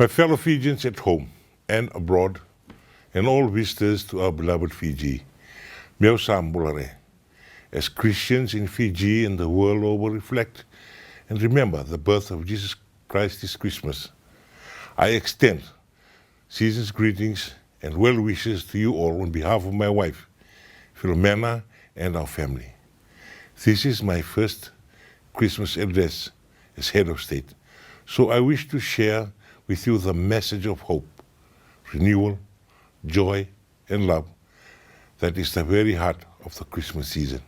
My fellow Fijians at home and abroad, and all visitors to our beloved Fiji, Meu Sambulare. As Christians in Fiji and the world over reflect and remember the birth of Jesus Christ this Christmas, I extend season's greetings and well wishes to you all on behalf of my wife, Philomena, and our family. This is my first Christmas address as head of state, so I wish to share with you the message of hope, renewal, joy, and love that is the very heart of the Christmas season.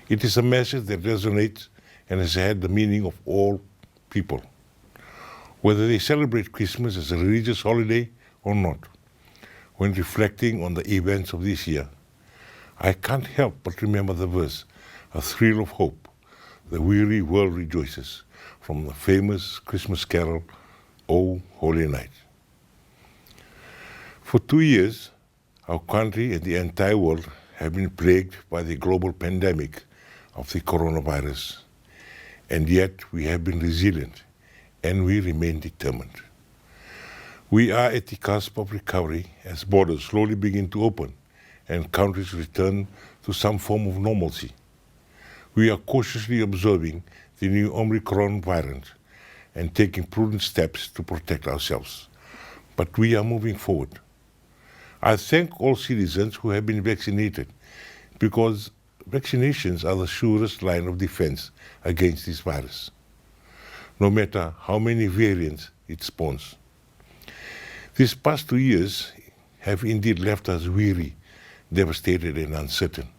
It is a message that resonates and has had the meaning of all people, whether they celebrate Christmas as a religious holiday or not. When reflecting on the events of this year, I can't help but remember the verse, "A thrill of hope, the weary world rejoices," from the famous Christmas carol, "O Holy Night." For 2 years, our country and the entire world have been plagued by the global pandemic of the coronavirus. And yet we have been resilient and we remain determined. We are at the cusp of recovery as borders slowly begin to open and countries return to some form of normalcy. We are cautiously observing the new Omicron variant and taking prudent steps to protect ourselves. But we are moving forward. I thank all citizens who have been vaccinated because vaccinations are the surest line of defense against this virus, no matter how many variants it spawns. These past 2 years have indeed left us weary, devastated, and uncertain.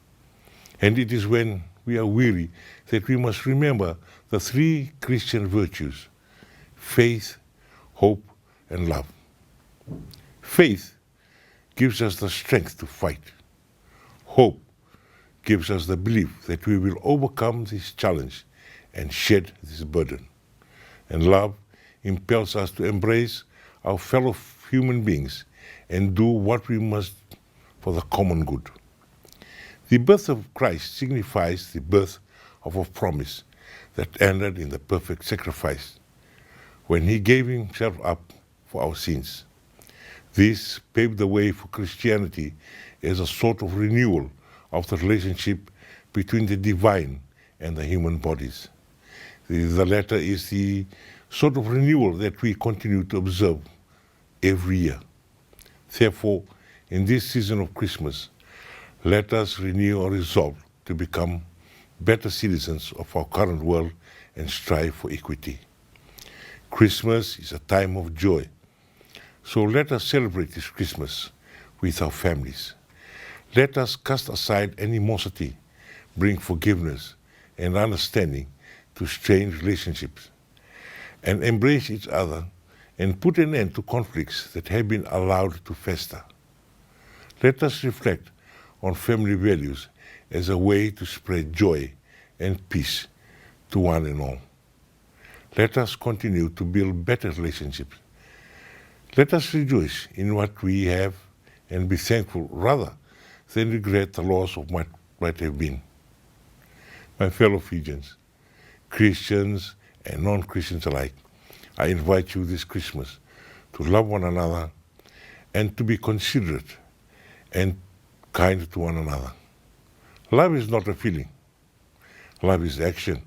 And it is when we are weary that we must remember the 3 Christian virtues: faith, hope, and love. Faith gives us the strength to fight. Hope gives us the belief that we will overcome this challenge and shed this burden. And love impels us to embrace our fellow human beings and do what we must for the common good. The birth of Christ signifies the birth of a promise that ended in the perfect sacrifice when he gave himself up for our sins. This paved the way for Christianity as a sort of renewal of the relationship between the divine and the human bodies. The latter is the sort of renewal that we continue to observe every year. Therefore, in this season of Christmas, let us renew our resolve to become better citizens of our current world and strive for equity. Christmas is a time of joy, so let us celebrate this Christmas with our families. Let us cast aside animosity, bring forgiveness and understanding to strained relationships, and embrace each other and put an end to conflicts that have been allowed to fester. Let us reflect on family values as a way to spread joy and peace to one and all. Let us continue to build better relationships. Let us rejoice in what we have and be thankful rather than regret the loss of what might have been. My fellow Fijians, Christians and non-Christians alike, I invite you this Christmas to love one another and to be considerate and kind to one another. Love is not a feeling. Love is action.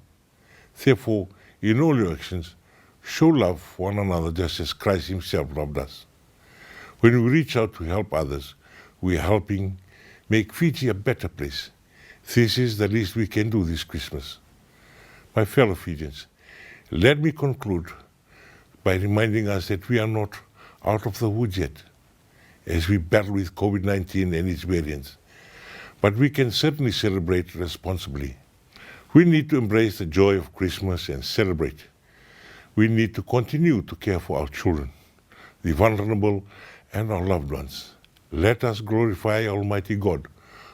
Therefore, in all your actions, show love for one another just as Christ himself loved us. When we reach out to help others, we are helping make Fiji a better place. This is the least we can do this Christmas. My fellow Fijians, let me conclude by reminding us that we are not out of the woods yet as we battle with COVID-19 and its variants, but we can certainly celebrate responsibly. We need to embrace the joy of Christmas and celebrate. We need to continue to care for our children, the vulnerable, and our loved ones. Let us glorify Almighty God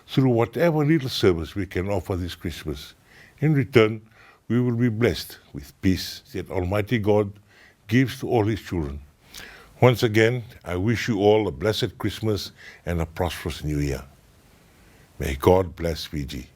through whatever little service we can offer this Christmas. In return, we will be blessed with peace that Almighty God gives to all his children. Once again, I wish you all a blessed Christmas and a prosperous New Year. May God bless Fiji.